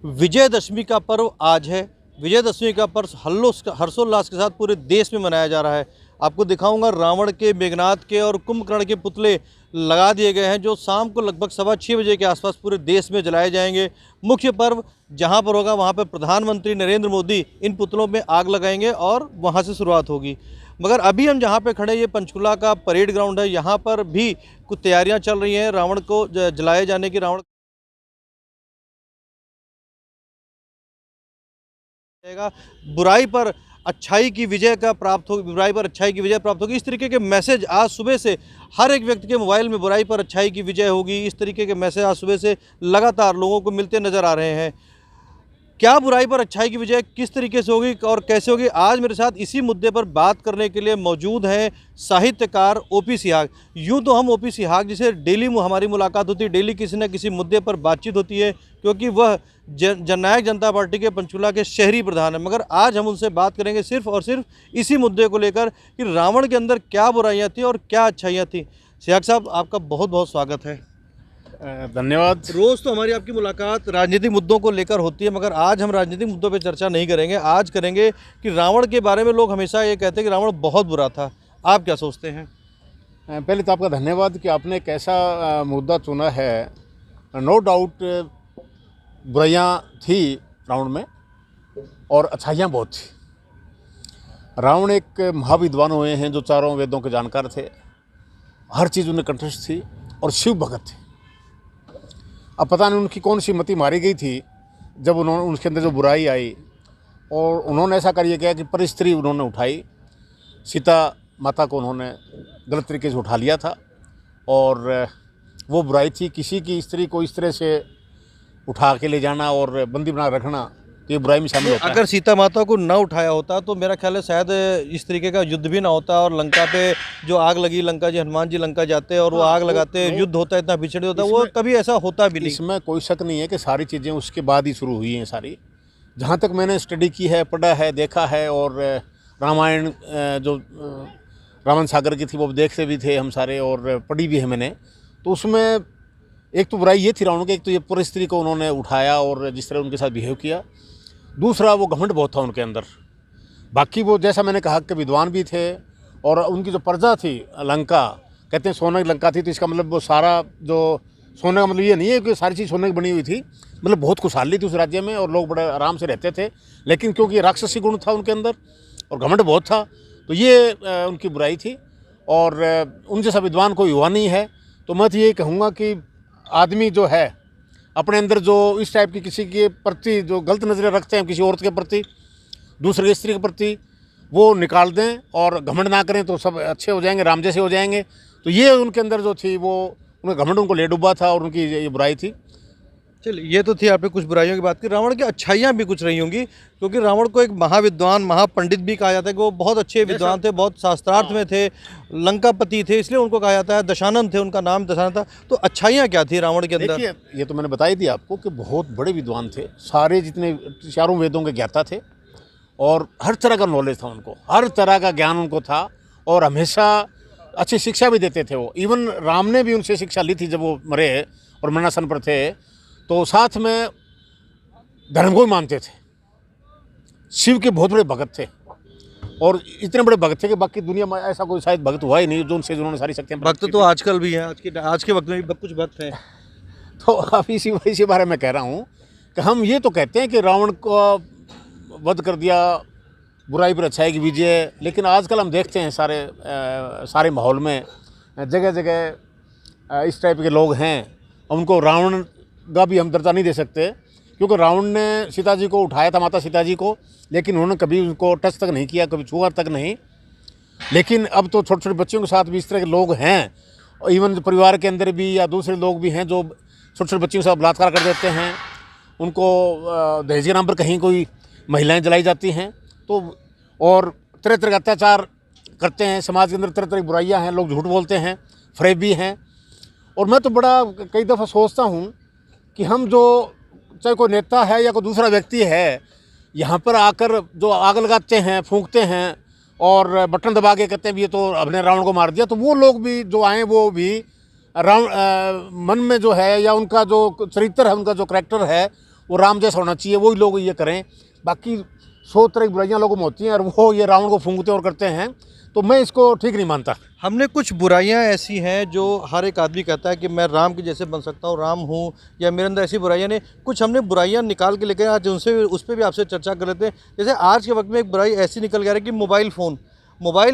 विजयदशमी का पर्व आज है। विजयदशमी का पर्व हर्षोल्लास के साथ पूरे देश में मनाया जा रहा है। आपको दिखाऊंगा रावण के, मेघनाद के और कुंभकर्ण के पुतले लगा दिए गए हैं, जो शाम को लगभग 6:15 बजे के आसपास पूरे देश में जलाए जाएंगे। मुख्य पर्व जहां पर होगा वहां पर प्रधानमंत्री नरेंद्र मोदी इन पुतलों में आग लगाएंगे और वहां से शुरुआत होगी। मगर अभी हम जहां पे खड़े, ये पंचकुला का परेड ग्राउंड है। यहाँ पर भी कुछ तैयारियां चल रही हैं रावण को जलाए जाने की। रावण बुराई पर अच्छाई की विजय का प्राप्त होगी, बुराई पर अच्छाई की विजय प्राप्त होगी। इस तरीके के मैसेज आज सुबह से हर एक व्यक्ति के मोबाइल में बुराई पर अच्छाई की विजय होगी, इस तरीके के मैसेज आज सुबह से लगातार लोगों को मिलते नजर आ रहे हैं। क्या बुराई पर अच्छाई की विजय किस तरीके से होगी और कैसे होगी, आज मेरे साथ इसी मुद्दे पर बात करने के लिए मौजूद हैं साहित्यकार ओपी सिहाग। यूँ तो हम ओपी सिहाग जिसे डेली हमारी मुलाकात होती है, डेली किसी न किसी मुद्दे पर बातचीत होती है, क्योंकि वह जननायक जनता पार्टी के पंचकुला के शहरी प्रधान हैं। मगर आज हम उनसे बात करेंगे सिर्फ और सिर्फ इसी मुद्दे को लेकर कि रावण के अंदर क्या बुराइयाँ थी और क्या अच्छाइयाँ थी। सिहाग साहब, आपका बहुत बहुत स्वागत है। धन्यवाद। रोज़ तो हमारी आपकी मुलाकात राजनीतिक मुद्दों को लेकर होती है, मगर आज हम राजनीतिक मुद्दों पर चर्चा नहीं करेंगे। आज करेंगे कि रावण के बारे में लोग हमेशा ये कहते हैं कि रावण बहुत बुरा था। आप क्या सोचते हैं? पहले तो आपका धन्यवाद कि आपने एक ऐसा मुद्दा चुना है। नो डाउट बुराइयाँ थी रावण में और अच्छाइयाँ बहुत थी। रावण एक महाविद्वान हुए हैं जो चारों वेदों के जानकार थे, हर चीज़ उन्हें कंठस्थ थी और शिव भगत थे। अब पता नहीं उनकी कौन सी मति मारी गई थी जब उन्होंने उनके अंदर जो बुराई आई और उन्होंने ऐसा कार्य किया कि परिस्त्री उन्होंने उठाई। सीता माता को उन्होंने गलत तरीके से उठा लिया था और वो बुराई थी। किसी की स्त्री को इस तरह से उठा के ले जाना और बंदी बना रखना, तो ये बुराई में शामिल होता है। अगर सीता माता को न उठाया होता तो मेरा ख्याल है शायद इस तरीके का युद्ध भी ना होता और लंका पे जो आग लगी, लंका जी, हनुमान जी लंका जाते और वो आग लगाते, युद्ध होता, इतना बिछड़ होता, वो कभी ऐसा होता भी नहीं। इसमें कोई शक नहीं है कि सारी चीज़ें उसके बाद ही शुरू हुई हैं सारी। जहाँ तक मैंने स्टडी की है, पढ़ा है, देखा है, और रामायण जो रामन सागर की थी वो देखते भी थे हम सारे और पढ़ी भी है मैंने, तो उसमें एक तो बुराई ये थी रावण की, एक तो ये परिस्त्री को उन्होंने उठाया और जिस तरह उनके साथ बिहेव किया। दूसरा, वो घमंड बहुत था उनके अंदर। बाकी वो जैसा मैंने कहा कि विद्वान भी थे और उनकी जो प्रजा थी लंका, कहते हैं सोने की लंका थी, तो इसका मतलब वो सारा जो सोने का मतलब ये नहीं है कि सारी चीज़ सोने की बनी हुई थी, मतलब बहुत खुशहाली थी उस राज्य में और लोग बड़े आराम से रहते थे। लेकिन क्योंकि राक्षसी गुण था उनके अंदर और घमंड बहुत था, तो ये उनकी बुराई थी। और उन जैसा विद्वान कोई हुआ नहीं है। तो मैं तो ये कहूँगा कि आदमी जो है अपने अंदर जो इस टाइप की किसी के प्रति जो गलत नज़रें रखते हैं, किसी औरत के प्रति, दूसरे स्त्री के प्रति, वो निकाल दें और घमंड ना करें तो सब अच्छे हो जाएंगे, राम जैसे हो जाएंगे। तो ये उनके अंदर जो थी वो उनका घमंड उनको ले डूबा था और उनकी ये बुराई थी। चलिए, ये तो थी आपने कुछ बुराइयों की बात की। रावण की अच्छाइयाँ भी कुछ रही होंगी, क्योंकि रावण को एक महाविद्वान, महापंडित भी कहा जाता है कि वो बहुत अच्छे विद्वान थे, बहुत शास्त्रार्थ में थे, लंकापति थे, इसलिए उनको कहा जाता है। दशानन थे, उनका नाम दशानन था। तो अच्छाइयाँ क्या थी रावण के अंदर? देखिए, ये तो मैंने बता ही दिया आपको कि बहुत बड़े विद्वान थे, सारे जितने चारों वेदों के ज्ञाता थे और हर तरह का नॉलेज था उनको, हर तरह का ज्ञान उनको था और हमेशा अच्छी शिक्षा भी देते थे वो। इवन राम ने भी उनसे शिक्षा ली थी जब वो मरे और मरणासन पर थे, तो साथ में धर्म को भी मानते थे। शिव के बहुत बड़े भगत थे और इतने बड़े भगत थे कि बाकी दुनिया में ऐसा कोई शायद भगत हुआ ही नहीं जो उनसे जिन्होंने सारी शक्तियाँ भक्त तो आजकल भी हैं, आज के वक्त में भी कुछ भक्त हैं। तो अब इसी बारे में कह रहा हूँ कि हम ये तो कहते हैं कि रावण को वध कर दिया, बुराई पर अच्छाई की विजय। लेकिन आजकल हम देखते हैं सारे माहौल में जगह जगह इस टाइप के लोग हैं। उनको रावण का भी हम दर्जा नहीं दे सकते, क्योंकि रावण ने सीता जी को उठाया था, माता सीता जी को, लेकिन उन्होंने कभी उनको टच तक नहीं किया, कभी छुआ तक नहीं। लेकिन अब तो छोटे छोटे बच्चों के साथ भी इस तरह के लोग हैं, और इवन परिवार के अंदर भी या दूसरे लोग भी हैं जो छोटे छोटे बच्चों के साथ बलात्कार कर देते हैं। उनको दहेज के नाम पर कहीं कोई महिलाएं जलाई जाती हैं, तो और तरह तरह के अत्याचार करते हैं। समाज के अंदर तरह तरह की बुराइयाँ हैं, लोग झूठ बोलते हैं, फरेबी हैं। और मैं तो बड़ा कई दफ़ा सोचता हूँ कि हम जो चाहे कोई नेता है या कोई दूसरा व्यक्ति है, यहाँ पर आकर जो आग लगाते हैं, फूंकते हैं और बटन दबा के कहते हैं ये तो हमने रावण को मार दिया, तो वो लोग भी जो आए वो भी रावण मन में जो है या उनका जो चरित्र है, उनका जो करैक्टर है, वो राम जैसा होना चाहिए, वही लोग ये करें। बाकी 100 तरह की बुराइयाँ लोगों में होती हैं और वो ये रावण को फूंकते और करते हैं, तो मैं इसको ठीक नहीं मानता। हमने कुछ बुराइयां ऐसी हैं जो हर एक आदमी कहता है कि मैं राम के जैसे बन सकता हूँ, राम हूँ, या मेरे अंदर ऐसी बुराइयां नहीं। कुछ हमने बुराइयां निकाल के लेकर आज उनसे उस पर भी आपसे चर्चा कर लेते हैं। जैसे आज के वक्त में एक बुराई ऐसी निकल गया है कि मोबाइल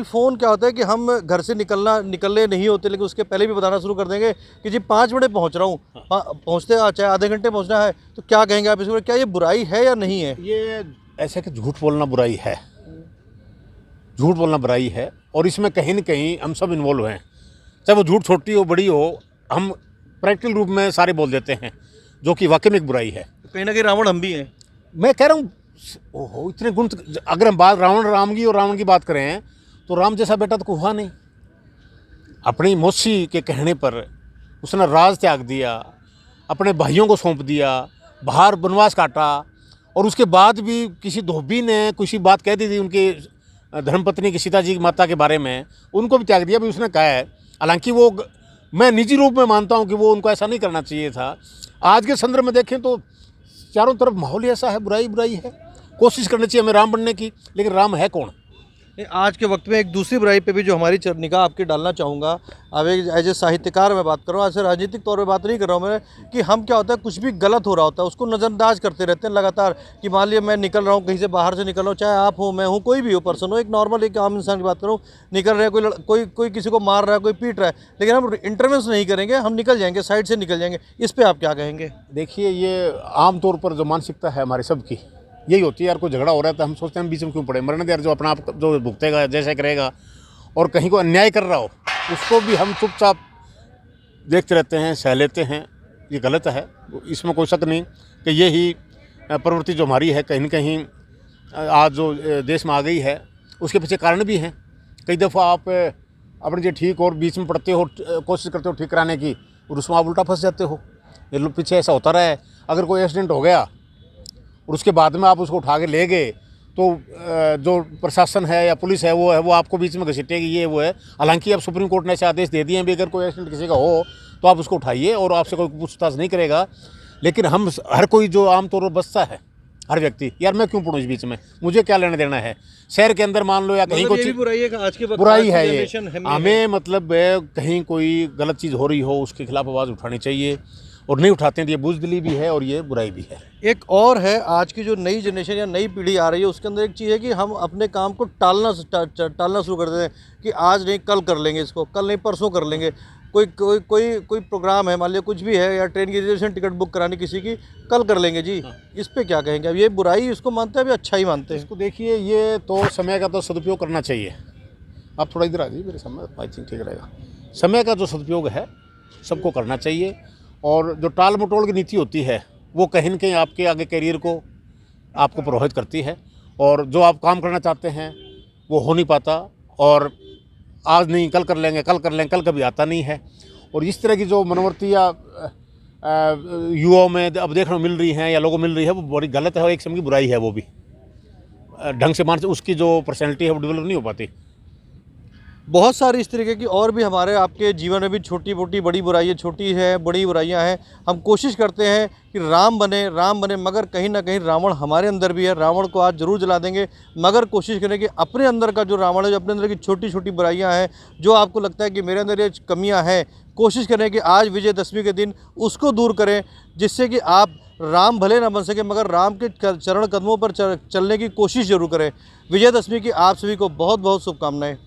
फ़ोन क्या होता है कि हम घर से निकलने नहीं होते, लेकिन उसके पहले भी बताना शुरू कर देंगे कि जी 5 मिनट पहुँच रहा हूँ, पहुँचते चाहे आधे घंटे पहुँचना है, तो क्या कहेंगे आप इसमें? क्या ये बुराई है या नहीं है? ये ऐसा कि झूठ बोलना बुराई है, झूठ बोलना बुराई है, और इसमें कहीं न कहीं हम सब इन्वॉल्व हैं। चाहे वो झूठ छोटी हो बड़ी हो, हम प्रैक्टिकल रूप में सारे बोल देते हैं, जो कि वाकई में एक बुराई है। कहीं ना कहीं रावण हम भी हैं। मैं कह रहा हूँ, ओहो इतने गुण, अगर हम बात राम की बात करें तो राम जैसा बेटा तो कोई हुआ नहीं। अपनी मौसी के कहने पर उसने राज त्याग दिया, अपने भाइयों को सौंप दिया, बाहर वनवास काटा, और उसके बाद भी किसी धोबी ने कुछ बात कह दी थी उनकी धर्मपत्नी की, सीता जी की माता के बारे में, उनको भी त्याग दिया भी उसने कहा है। हालांकि वो, मैं निजी रूप में मानता हूँ कि वो उनको ऐसा नहीं करना चाहिए था। आज के संदर्भ में देखें तो चारों तरफ माहौल ही ऐसा है, बुराई है। कोशिश करनी चाहिए हमें राम बनने की, लेकिन राम है कौन? आज के वक्त में एक दूसरी बुराई पे भी जो हमारी निगाह आपके डालना चाहूँगा, अब एक एज ए साहित्यकार मैं बात कर रहा हूँ, ऐसे राजनीतिक तौर पे बात नहीं कर रहा हूँ मैं, कि हम क्या होता है कुछ भी गलत हो रहा होता है उसको नज़रअंदाज करते रहते हैं लगातार। कि मान लिया मैं निकल रहा हूँ, कहीं से बाहर से निकल रहा हूँ, चाहे आप हो, मैं हूँ, कोई भी हो, पर्सन हो, एक नॉर्मल एक आम इंसान की बात करूँ, निकल रहे हैं, कोई किसी को मार रहा है, कोई पीट रहा है, लेकिन हम इंटरवेंस नहीं करेंगे, हम निकल जाएंगे, साइड से निकल जाएंगे। इस पर आप क्या कहेंगे? देखिए, ये आम तौर पर जो मानसिकता है हमारे सबकी यही होती है। यार कोई झगड़ा हो रहा है तो हम सोचते हैं हम बीच में क्यों पड़े, मरने दे यार, जो अपना आप जो भुगतेगा जैसे करेगा। और कहीं को अन्याय कर रहा हो उसको भी हम चुपचाप देखते रहते हैं, सह लेते हैं। ये गलत है, इसमें कोई शक नहीं कि यही प्रवृत्ति जो हमारी है कहीं न कहीं आज जो देश में आ गई है, उसके पीछे कारण भी हैं। कई दफ़ा आप अपने जो ठीक और बीच में पड़ते हो, कोशिश करते हो ठीक कराने की, और उसमें आप उल्टा फंस जाते हो। ये लोग पीछे ऐसा होता रहा है। अगर कोई एक्सीडेंट हो गया और उसके बाद में आप उसको उठा के ले गए, तो जो प्रशासन है या पुलिस है वो आपको बीच में घसीटेगी, ये वो है। हालांकि अब सुप्रीम कोर्ट ने ऐसे आदेश दे दिए हैं भी अगर कोई एक्सीडेंट किसी का हो तो आप उसको उठाइए और आपसे कोई पूछताछ नहीं करेगा। लेकिन हम हर कोई जो आमतौर पर बचता है, हर व्यक्ति, यार मैं क्यों पढ़ूँ इस बीच में, मुझे क्या लेना देना है। शहर के अंदर मान लो या कहीं कुछ बुराई है, आज के बुराई है ये, हमें मतलब कहीं कोई गलत चीज़ हो रही हो उसके खिलाफ आवाज़ उठानी चाहिए, और नहीं उठाते हैं तो ये बुज़दिली भी है और ये बुराई भी है। एक और है, आज की जो नई जनरेशन या नई पीढ़ी आ रही है उसके अंदर एक चीज़ है कि हम अपने काम को टालना शुरू कर देते हैं कि आज नहीं कल कर लेंगे, इसको कल नहीं परसों कर लेंगे। कोई प्रोग्राम है, मान लिया कुछ भी है, या ट्रेन की रिजर्वेशन टिकट बुक करानी किसी की, कल कर लेंगे जी। इस पे क्या कहेंगे? अब ये बुराई इसको मानते हैं, अभी अच्छा ही मानते हैं इसको? देखिए, ये तो समय का तो सदुपयोग करना चाहिए। आप थोड़ा इधर आ जाइए मेरे सामने, आई थिंक ठीक रहेगा। समय का जो सदुपयोग है सबको करना चाहिए, और जो टाल मटोल की नीति होती है वो कहीं न कहीं आपके आगे करियर को आपको प्रभावित करती है, और जो आप काम करना चाहते हैं वो हो नहीं पाता, और आज नहीं कल कर लेंगे, कल कभी आता नहीं है। और इस तरह की जो मनोवृत्तियाँ युवाओं में अब देखने को मिल रही हैं या लोगों को मिल रही है, वो बड़ी गलत है और एक समय की बुराई है। वो भी ढंग से मानसिक उसकी जो पर्सनैलिटी है वो डेवलप नहीं हो पाती। बहुत सारी इस तरीके की और भी हमारे आपके जीवन में भी छोटी मोटी बड़ी बुराइयाँ, छोटी है बड़ी बुराइयाँ हैं। हम कोशिश करते हैं कि राम बने, मगर कहीं ना कहीं रावण हमारे अंदर भी है। रावण को आज ज़रूर जला देंगे, मगर कोशिश करें कि अपने अंदर का जो रावण है, जो अपने अंदर की छोटी छोटी बुराइयाँ हैं, जो आपको लगता है कि मेरे अंदर ये कमियाँ हैं, कोशिश करें कि आज विजयदशमी के दिन उसको दूर करें, जिससे कि आप राम भले ना बन सके मगर राम के चरण कदमों पर चलने की कोशिश ज़रूर करें। विजयदशमी की आप सभी को बहुत बहुत शुभकामनाएँ।